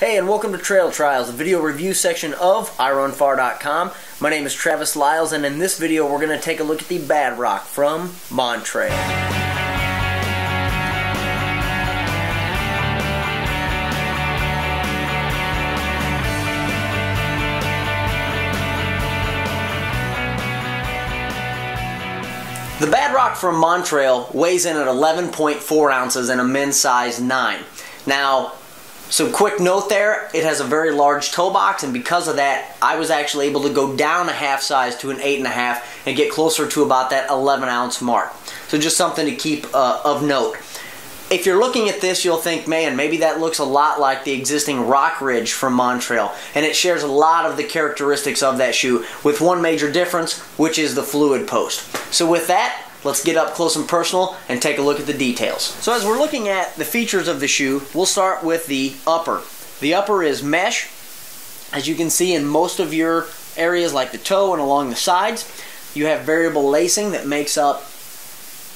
Hey, and welcome to Trail Trials, the video review section of iRunFar.com. My name is Travis Lyles, and in this video we're going to take a look at the Badrock from Montrail. The Badrock from Montrail weighs in at 11.4 ounces in a men's size 9. Now, some quick note there, it has a very large toe box, and because of that, I was actually able to go down a half size to an 8.5 and get closer to about that 11 ounce mark. So just something to keep of note. If you're looking at this, you'll think, man, maybe that looks a lot like the existing Rock Ridge from Montrail, and it shares a lot of the characteristics of that shoe, with one major difference, which is the fluid post. So with that, let's get up close and personal and take a look at the details. So as we're looking at the features of the shoe, we'll start with the upper. The upper is mesh, as you can see in most of your areas like the toe and along the sides. You have variable lacing that makes up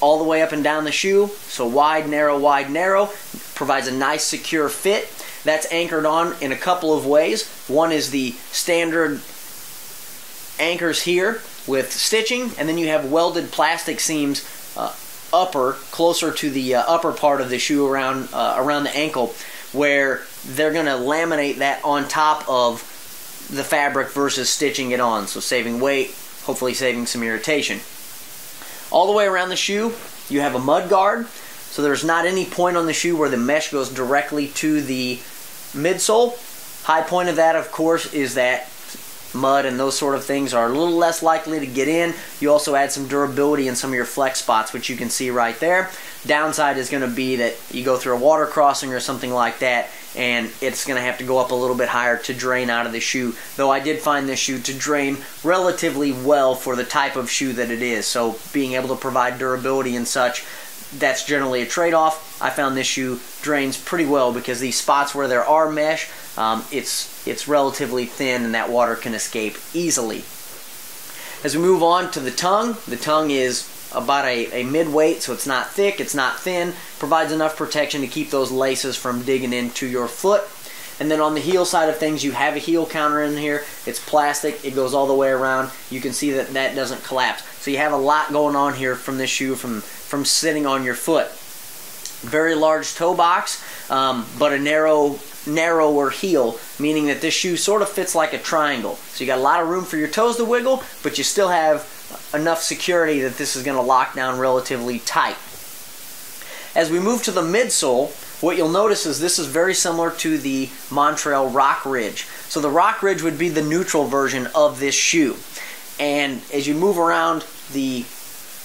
all the way up and down the shoe. So wide, narrow, provides a nice secure fit. That's anchored on in a couple of ways. One is the standard anchors here with stitching, and then you have welded plastic seams upper, closer to the upper part of the shoe around the ankle, where they're going to laminate that on top of the fabric versus stitching it on, so saving weight, hopefully saving some irritation. All the way around the shoe, you have a Mudguard, so there's not any point on the shoe where the mesh goes directly to the midsole. High point of that, of course, is that mud and those sort of things are a little less likely to get in. You also add some durability in some of your flex spots, which you can see right there. Downside is going to be that you go through a water crossing or something like that, and it's going to have to go up a little bit higher to drain out of the shoe, though I did find this shoe to drain relatively well for the type of shoe that it is. So being able to provide durability and such, that's generally a trade-off. I found this shoe drains pretty well because these spots where there are mesh, it's relatively thin and that water can escape easily. As we move on to the tongue is about a mid-weight, so it's not thick, it's not thin, provides enough protection to keep those laces from digging into your foot. And then on the heel side of things, you have a heel counter in here. It's plastic, it goes all the way around. You can see that that doesn't collapse. So you have a lot going on here from this shoe from sitting on your foot. Very large toe box, but a narrower heel, meaning that this shoe sort of fits like a triangle. So you got a lot of room for your toes to wiggle, but you still have enough security that this is going to lock down relatively tight. As we move to the midsole, what you'll notice is this is very similar to the Montrail Rock Ridge. So the Rock Ridge would be the neutral version of this shoe. And as you move around the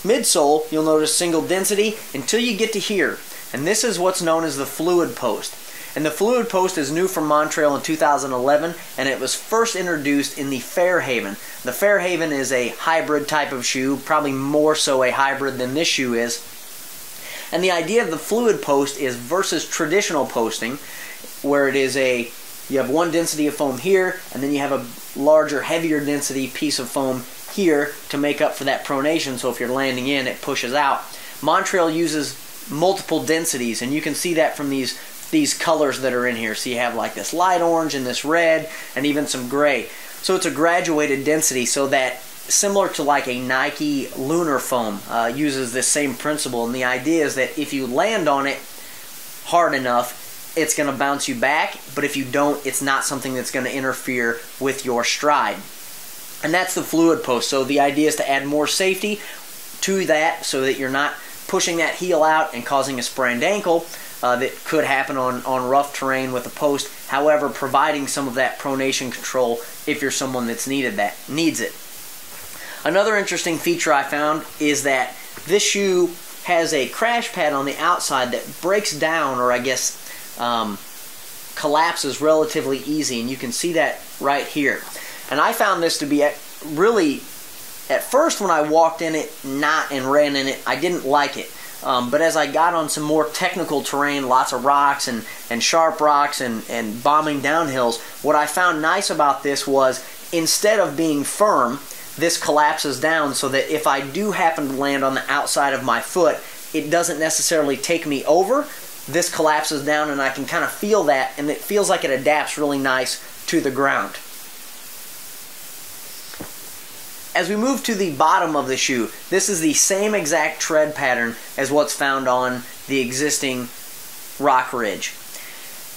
midsole, you'll notice single density until you get to here. And this is what's known as the fluid post. And the fluid post is new from Montrail in 2011, and it was first introduced in the Fairhaven. The Fairhaven is a hybrid type of shoe, probably more so a hybrid than this shoe is. And the idea of the fluid post is versus traditional posting, where it is you have one density of foam here, and then you have a larger, heavier density piece of foam here to make up for that pronation, so if you're landing in, it pushes out. Montrail uses multiple densities, and you can see that from these colors that are in here. So you have like this light orange and this red and even some gray. So it's a graduated density, so that similar to like a Nike lunar foam uses this same principle, and the idea is that if you land on it hard enough, it's going to bounce you back, but if you don't, it's not something that's going to interfere with your stride. And that's the fluid post. So the idea is to add more safety to that so that you're not pushing that heel out and causing a sprained ankle that could happen on rough terrain with a post. However, providing some of that pronation control if you're someone that's needs it. Another interesting feature I found is that this shoe has a crash pad on the outside that breaks down, or I guess collapses relatively easy, and you can see that right here. And I found this to be really, at first when I walked in it and ran in it, I didn't like it. But as I got on some more technical terrain, lots of rocks and sharp rocks and bombing downhills, what I found nice about this was instead of being firm, this collapses down so that if I do happen to land on the outside of my foot, it doesn't necessarily take me over, this collapses down, and I can kind of feel that, and it feels like it adapts really nice to the ground. As we move to the bottom of the shoe, this is the same exact tread pattern as what's found on the existing Rock Ridge.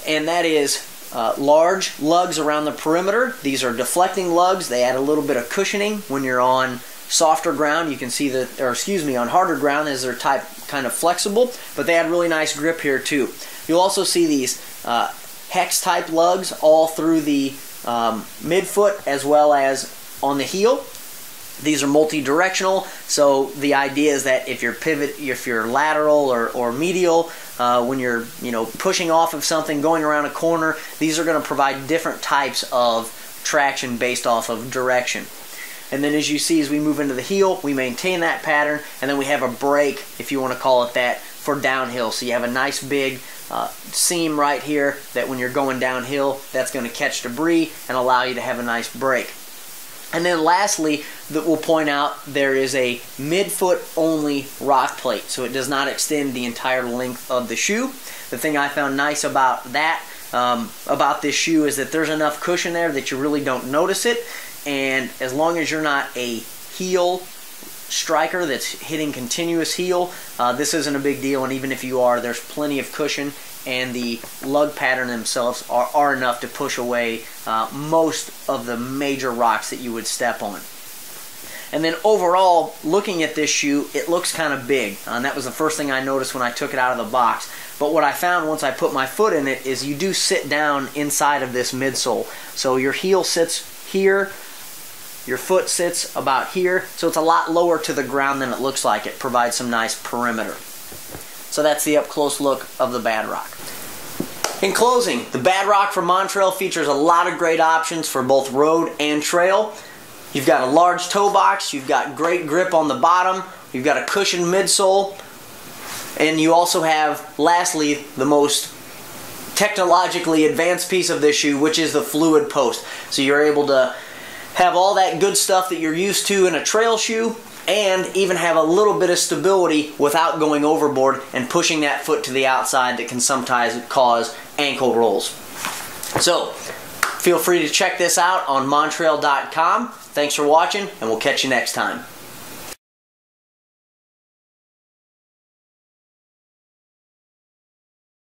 And that is large lugs around the perimeter. These are deflecting lugs. They add a little bit of cushioning when you're on softer ground. You can see that, or excuse me, on harder ground, as they're kind of flexible, but they add really nice grip here too. You'll also see these hex type lugs all through the midfoot as well as on the heel. These are multi-directional, so the idea is that if you're lateral or medial, when you're pushing off of something, going around a corner, these are going to provide different types of traction based off of direction. And then as you see, as we move into the heel, we maintain that pattern, and then we have a break, if you want to call it that, for downhill. So you have a nice big seam right here that when you're going downhill, that's going to catch debris and allow you to have a nice break. And then lastly, that we'll point out, there is a midfoot only rock plate, so it does not extend the entire length of the shoe. The thing I found nice about that, about this shoe, is that there's enough cushion there that you really don't notice it, and as long as you're not a heel striker that's hitting continuous heel, this isn't a big deal, and even if you are, there's plenty of cushion, and the lug pattern themselves are enough to push away most of the major rocks that you would step on. And then overall, looking at this shoe, it looks kind of big, and that was the first thing I noticed when I took it out of the box. But what I found once I put my foot in it is you do sit down inside of this midsole. So your heel sits here, your foot sits about here, so it's a lot lower to the ground than it looks like. It provides some nice perimeter. So that's the up-close look of the Badrock. In closing, the Badrock from Montrail features a lot of great options for both road and trail. You've got a large toe box, you've got great grip on the bottom, you've got a cushioned midsole, and you also have, lastly, the most technologically advanced piece of this shoe, which is the fluid post. So you're able to have all that good stuff that you're used to in a trail shoe, and even have a little bit of stability without going overboard and pushing that foot to the outside that can sometimes cause ankle rolls. So, feel free to check this out on Montrail.com. Thanks for watching, and we'll catch you next time.